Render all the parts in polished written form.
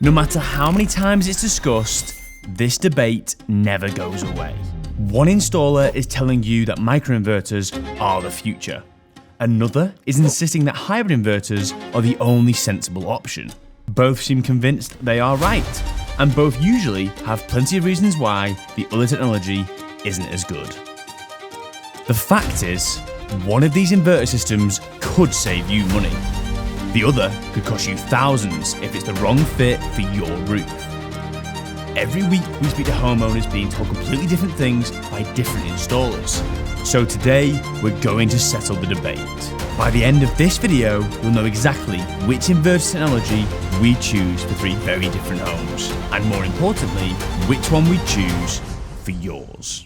No matter how many times it's discussed, this debate never goes away. One installer is telling you that microinverters are the future. Another is insisting that hybrid inverters are the only sensible option. Both seem convinced they are right, and both usually have plenty of reasons why the other technology isn't as good. The fact is, one of these inverter systems could save you money. The other could cost you thousands if it's the wrong fit for your roof. Every week we speak to homeowners being told completely different things by different installers. So today we're going to settle the debate. By the end of this video, you'll know exactly which inverter technology we choose for three very different homes, and more importantly, which one we choose for yours.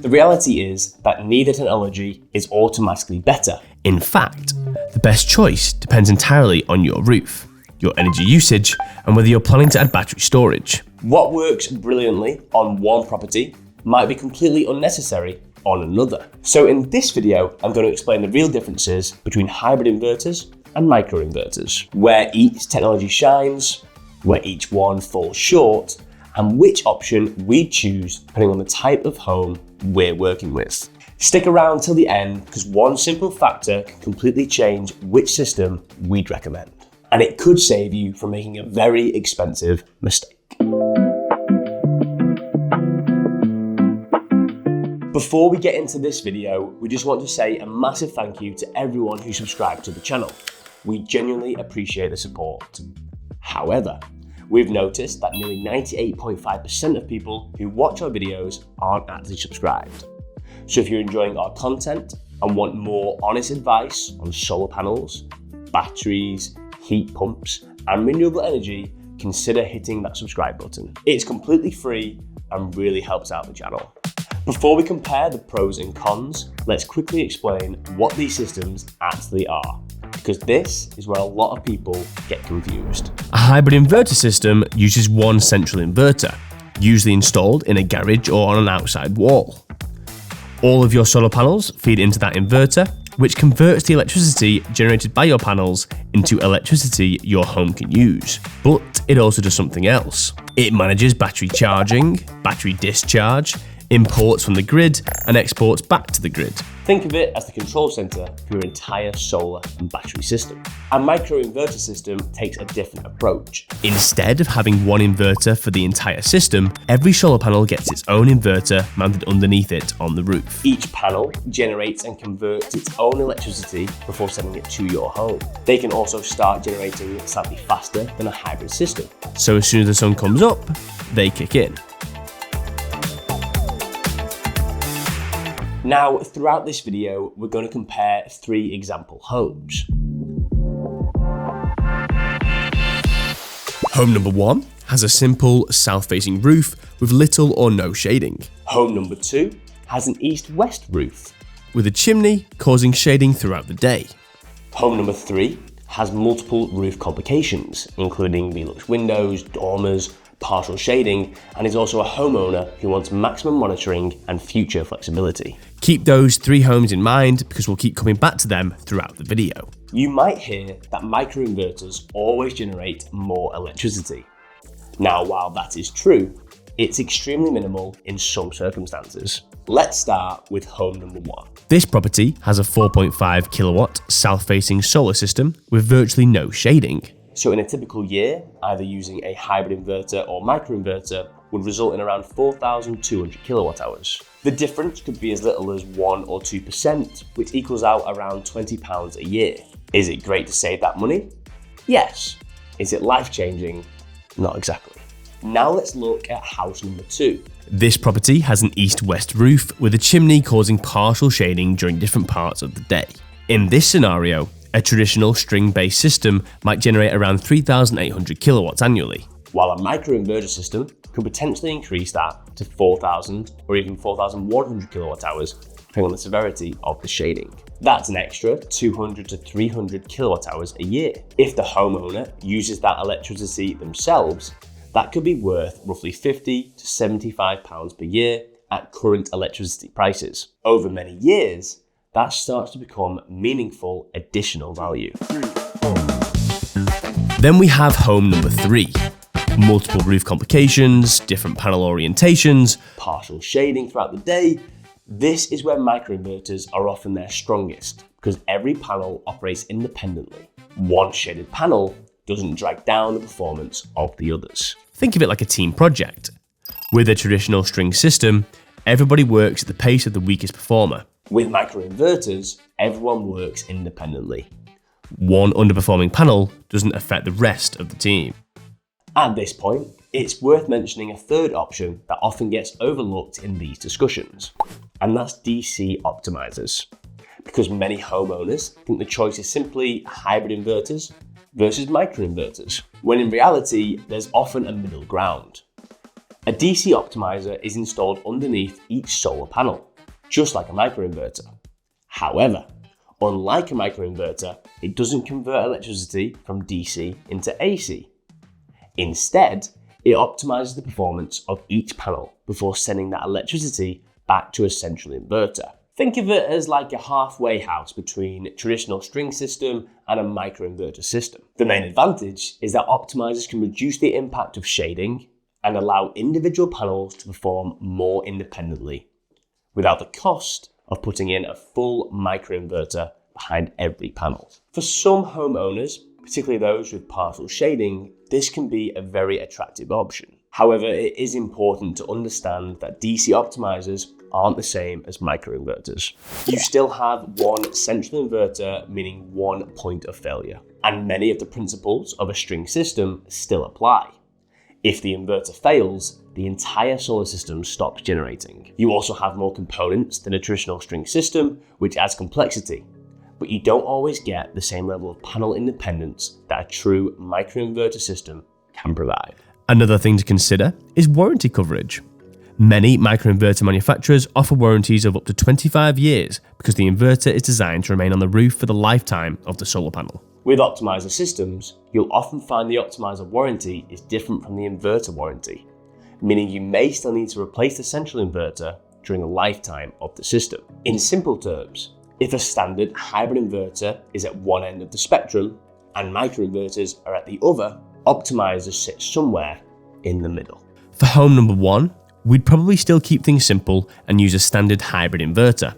The reality is that neither technology is automatically better. In fact, the best choice depends entirely on your roof, your energy usage, and whether you're planning to add battery storage. What works brilliantly on one property might be completely unnecessary on another. So in this video, I'm going to explain the real differences between hybrid inverters and microinverters, where each technology shines, where each one falls short, and which option we choose depending on the type of home we're working with. Stick around till the end because one simple factor can completely change which system we'd recommend. And it could save you from making a very expensive mistake. Before we get into this video, we just want to say a massive thank you to everyone who subscribed to the channel. We genuinely appreciate the support. However, we've noticed that nearly 98.5% of people who watch our videos aren't actually subscribed. So if you're enjoying our content and want more honest advice on solar panels, batteries, heat pumps, and renewable energy, consider hitting that subscribe button. It's completely free and really helps out the channel. Before we compare the pros and cons, let's quickly explain what these systems actually are, because this is where a lot of people get confused. A hybrid inverter system uses one central inverter, usually installed in a garage or on an outside wall. All of your solar panels feed into that inverter, which converts the electricity generated by your panels into electricity your home can use. But it also does something else. It manages battery charging, battery discharge, imports from the grid, and exports back to the grid. Think of it as the control center for your entire solar and battery system. A microinverter system takes a different approach. Instead of having one inverter for the entire system, every solar panel gets its own inverter mounted underneath it on the roof. Each panel generates and converts its own electricity before sending it to your home. They can also start generating slightly faster than a hybrid system. So as soon as the sun comes up, they kick in. Now, throughout this video, we're going to compare three example homes. Home number 1 has a simple south-facing roof with little or no shading. Home number 2 has an east-west roof, with a chimney causing shading throughout the day. Home number 3 has multiple roof complications, including Velux windows, dormers, partial shading, and is also a homeowner who wants maximum monitoring and future flexibility. Keep those three homes in mind because we'll keep coming back to them throughout the video. You might hear that microinverters always generate more electricity. Now, while that is true, it's extremely minimal in some circumstances. Let's start with home number 1. This property has a 4.5 kilowatt south-facing solar system with virtually no shading. So in a typical year, either using a hybrid inverter or microinverter would result in around 4,200 kilowatt hours. The difference could be as little as 1 or 2%, which equals out around £20 a year. Is it great to save that money? Yes. Is it life-changing? Not exactly. Now let's look at house number 2. This property has an east-west roof with a chimney causing partial shading during different parts of the day. In this scenario, a traditional string-based system might generate around 3,800 kilowatts annually, while a microinverter system could potentially increase that to 4,000 or even 4,100 kilowatt hours, depending on the severity of the shading. That's an extra 200 to 300 kilowatt hours a year. If the homeowner uses that electricity themselves, that could be worth roughly £50 to £75 per year at current electricity prices. Over many years, that starts to become meaningful additional value. Then we have home number 3. Multiple roof complications, different panel orientations, Partial shading throughout the day. This is where microinverters are often their strongest because every panel operates independently. One shaded panel doesn't drag down the performance of the others. Think of it like a team project. With a traditional string system, everybody works at the pace of the weakest performer. With microinverters, everyone works independently. One underperforming panel doesn't affect the rest of the team. At this point, it's worth mentioning a third option that often gets overlooked in these discussions, and that's DC optimizers. Because many homeowners think the choice is simply hybrid inverters versus microinverters, when in reality, there's often a middle ground. A DC optimizer is installed underneath each solar panel, just like a microinverter. However, unlike a microinverter, it doesn't convert electricity from DC into AC. Instead, it optimizes the performance of each panel before sending that electricity back to a central inverter. Think of it as like a halfway house between a traditional string system and a microinverter system. The main advantage is that optimizers can reduce the impact of shading and allow individual panels to perform more independently without the cost of putting in a full microinverter behind every panel. For some homeowners, particularly those with partial shading, this can be a very attractive option. However, it is important to understand that DC optimizers aren't the same as microinverters. You still have one central inverter, meaning one point of failure, and many of the principles of a string system still apply. If the inverter fails, the entire solar system stops generating. You also have more components than a traditional string system, which adds complexity, but you don't always get the same level of panel independence that a true microinverter system can provide. Another thing to consider is warranty coverage. Many microinverter manufacturers offer warranties of up to 25 years because the inverter is designed to remain on the roof for the lifetime of the solar panel. With optimizer systems, you'll often find the optimizer warranty is different from the inverter warranty, meaning you may still need to replace the central inverter during the lifetime of the system. In simple terms, if a standard hybrid inverter is at one end of the spectrum and microinverters are at the other, optimizers sit somewhere in the middle. For home number 1, we'd probably still keep things simple and use a standard hybrid inverter.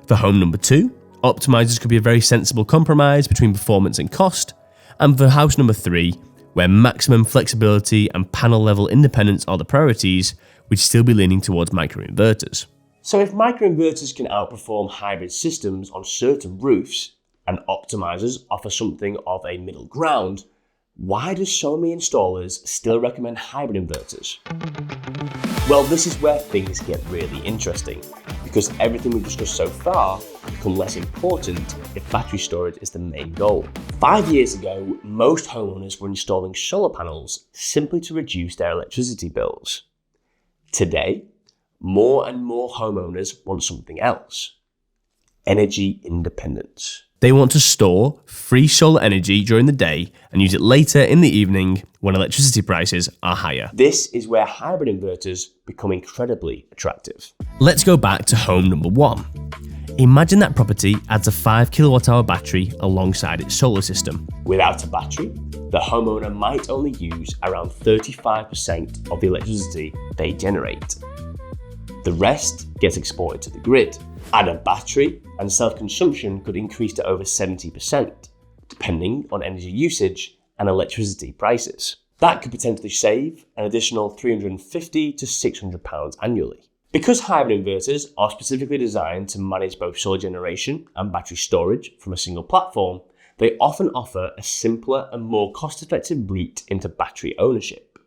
For home number 2, optimizers could be a very sensible compromise between performance and cost. And for house number 3, where maximum flexibility and panel level independence are the priorities, we'd still be leaning towards microinverters. So if microinverters can outperform hybrid systems on certain roofs and optimizers offer something of a middle ground, why do so many installers still recommend hybrid inverters? Well, this is where things get really interesting, because everything we've discussed so far becomes less important if battery storage is the main goal. 5 years ago, most homeowners were installing solar panels simply to reduce their electricity bills. Today, more and more homeowners want something else: energy independence. They want to store free solar energy during the day and use it later in the evening when electricity prices are higher. This is where hybrid inverters become incredibly attractive. Let's go back to home number 1. Imagine that property adds a 5 kWh battery alongside its solar system. Without a battery, the homeowner might only use around 35% of the electricity they generate. The rest gets exported to the grid. Add a battery and self-consumption could increase to over 70%, depending on energy usage and electricity prices. That could potentially save an additional £350 to £600 annually. Because hybrid inverters are specifically designed to manage both solar generation and battery storage from a single platform, they often offer a simpler and more cost-effective route into battery ownership.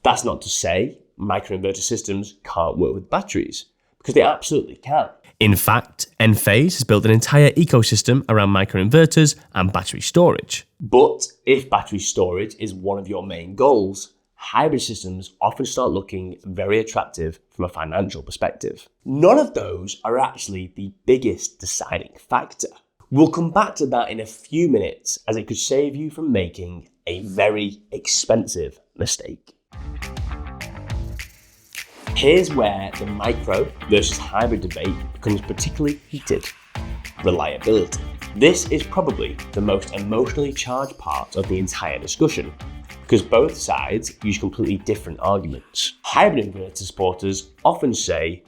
That's not to say microinverter systems can't work with batteries, because they absolutely can. In fact, Enphase has built an entire ecosystem around microinverters and battery storage. But if battery storage is one of your main goals, hybrid systems often start looking very attractive from a financial perspective. None of those are actually the biggest deciding factor. We'll come back to that in a few minutes, as it could save you from making a very expensive mistake. Here's where the micro versus hybrid debate becomes particularly heated. reliability. This is probably the most emotionally charged part of the entire discussion, because both sides use completely different arguments. Hybrid inverter supporters often say,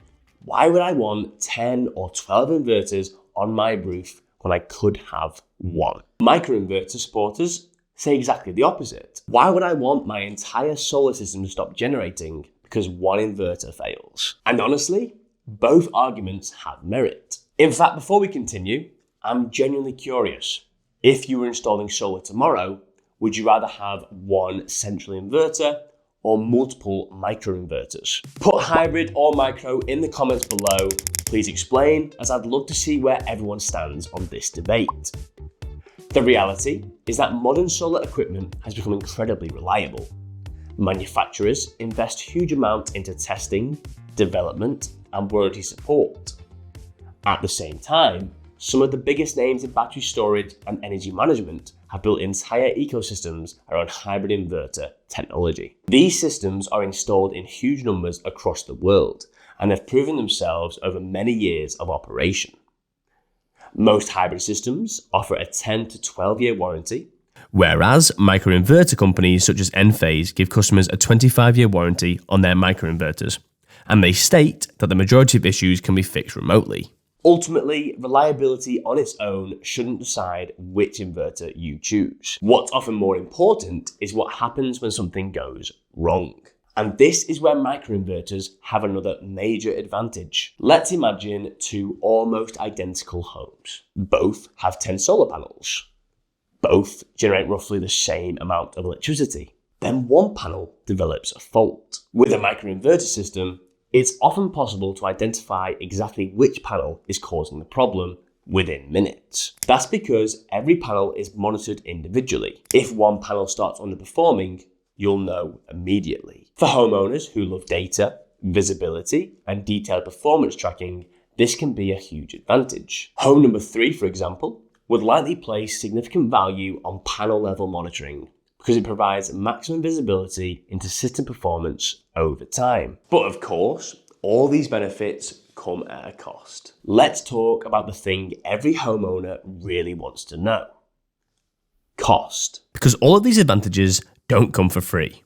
why would I want 10 or 12 inverters on my roof when I could have one? Microinverter supporters say exactly the opposite. Why would I want my entire solar system to stop generating because one inverter fails? And honestly, both arguments have merit. In fact, before we continue, I'm genuinely curious. If you were installing solar tomorrow, would you rather have one central inverter or multiple microinverters? Put hybrid or micro in the comments below. Please explain, as I'd love to see where everyone stands on this debate. The reality is that modern solar equipment has become incredibly reliable. Manufacturers invest huge amounts into testing, development, and warranty support. At the same time, some of the biggest names in battery storage and energy management have built entire ecosystems around hybrid inverter technology. These systems are installed in huge numbers across the world and have proven themselves over many years of operation. Most hybrid systems offer a 10 to 12 year warranty, whereas microinverter companies such as Enphase give customers a 25-year warranty on their microinverters, and they state that the majority of issues can be fixed remotely. Ultimately, reliability on its own shouldn't decide which inverter you choose. What's often more important is what happens when something goes wrong. And this is where microinverters have another major advantage. Let's imagine two almost identical homes. Both have 10 solar panels. Both generate roughly the same amount of electricity. Then one panel develops a fault. With a microinverter system, it's often possible to identify exactly which panel is causing the problem within minutes. That's because every panel is monitored individually. If one panel starts underperforming, you'll know immediately. For homeowners who love data, visibility, and detailed performance tracking, this can be a huge advantage. Home number 3, for example, would likely place significant value on panel level monitoring because it provides maximum visibility into system performance over time. But of course, all these benefits come at a cost. Let's talk about the thing every homeowner really wants to know. Cost. Because all of these advantages don't come for free.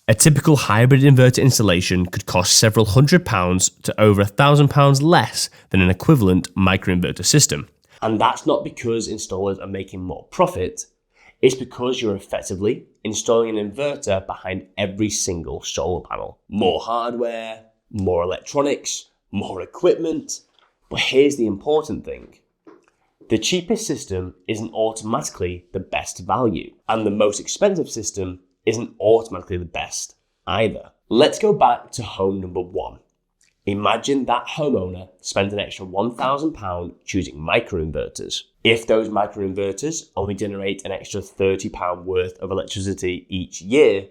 A typical hybrid inverter installation could cost several £100 to over £1,000 less than an equivalent microinverter system. And that's not because installers are making more profit. It's because you're effectively installing an inverter behind every single solar panel. More hardware, more electronics, more equipment. But here's the important thing. The cheapest system isn't automatically the best value, and the most expensive system isn't automatically the best either. Let's go back to home number 1. Imagine that homeowner spent an extra £1,000 choosing microinverters. If those microinverters only generate an extra £30 worth of electricity each year,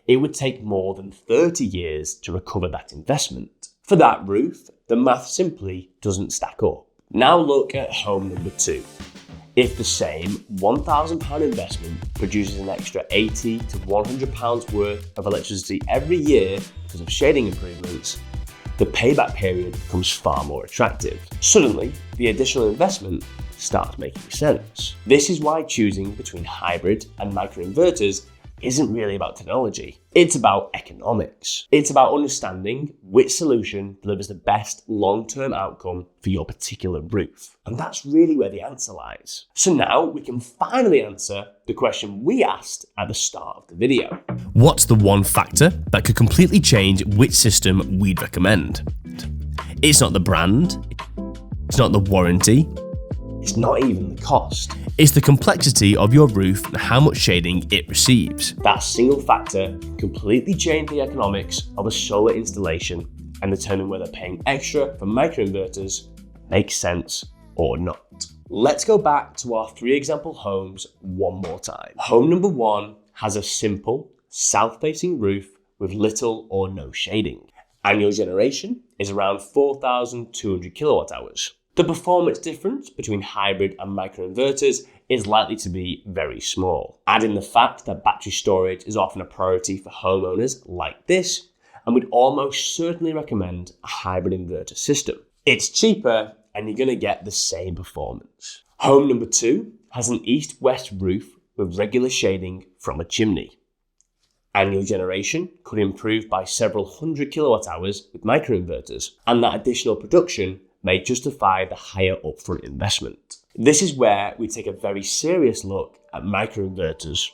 it would take more than 30 years to recover that investment. For that roof, the math simply doesn't stack up. Now look at home number 2. If the same £1,000 investment produces an extra £80 to £100 worth of electricity every year because of shading improvements, the payback period becomes far more attractive. Suddenly, the additional investment starts making sense. This is why choosing between hybrid and microinverters isn't really about technology. It's about economics. It's about understanding which solution delivers the best long-term outcome for your particular roof. And that's really where the answer lies. So now we can finally answer the question we asked at the start of the video. What's the one factor that could completely change which system we'd recommend? It's not the brand, it's not the warranty, It's not even the cost. it's the complexity of your roof and how much shading it receives. That single factor can completely change the economics of a solar installation and determine whether paying extra for microinverters makes sense or not. Let's go back to our 3 example homes one more time. Home number 1 has a simple, south-facing roof with little or no shading. Annual generation is around 4,200 kilowatt hours. The performance difference between hybrid and microinverters is likely to be very small. Add in the fact that battery storage is often a priority for homeowners like this, and we'd almost certainly recommend a hybrid inverter system. It's cheaper and you're going to get the same performance. Home number 2 has an east-west roof with regular shading from a chimney. Annual generation could improve by several hundred kilowatt hours with microinverters, and that additional production may justify the higher upfront investment. This is where we take a very serious look at microinverters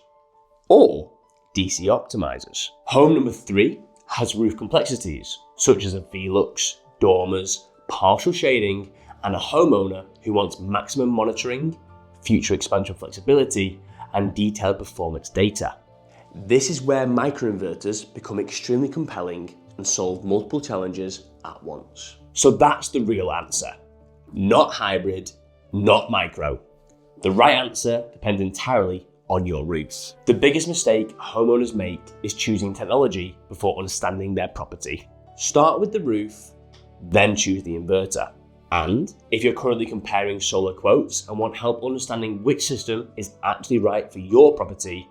or DC optimizers. Home number 3 has roof complexities such as a velux, dormers, partial shading, and a homeowner who wants maximum monitoring, future expansion flexibility, and detailed performance data. This is where microinverters become extremely compelling and solve multiple challenges at once. So that's the real answer. Not hybrid, not micro. The right answer depends entirely on your roof. The biggest mistake homeowners make is choosing technology before understanding their property. Start with the roof, then choose the inverter. And if you're currently comparing solar quotes and want help understanding which system is actually right for your property,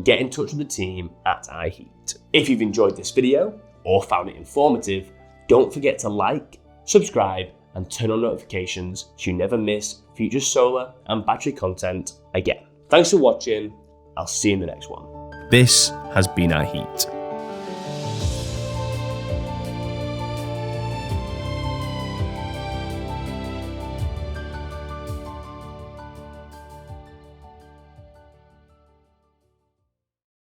get in touch with the team at iHeat. If you've enjoyed this video or found it informative, don't forget to like, subscribe, and turn on notifications so you never miss future solar and battery content again. Thanks for watching. I'll see you in the next one. This has been iHeat.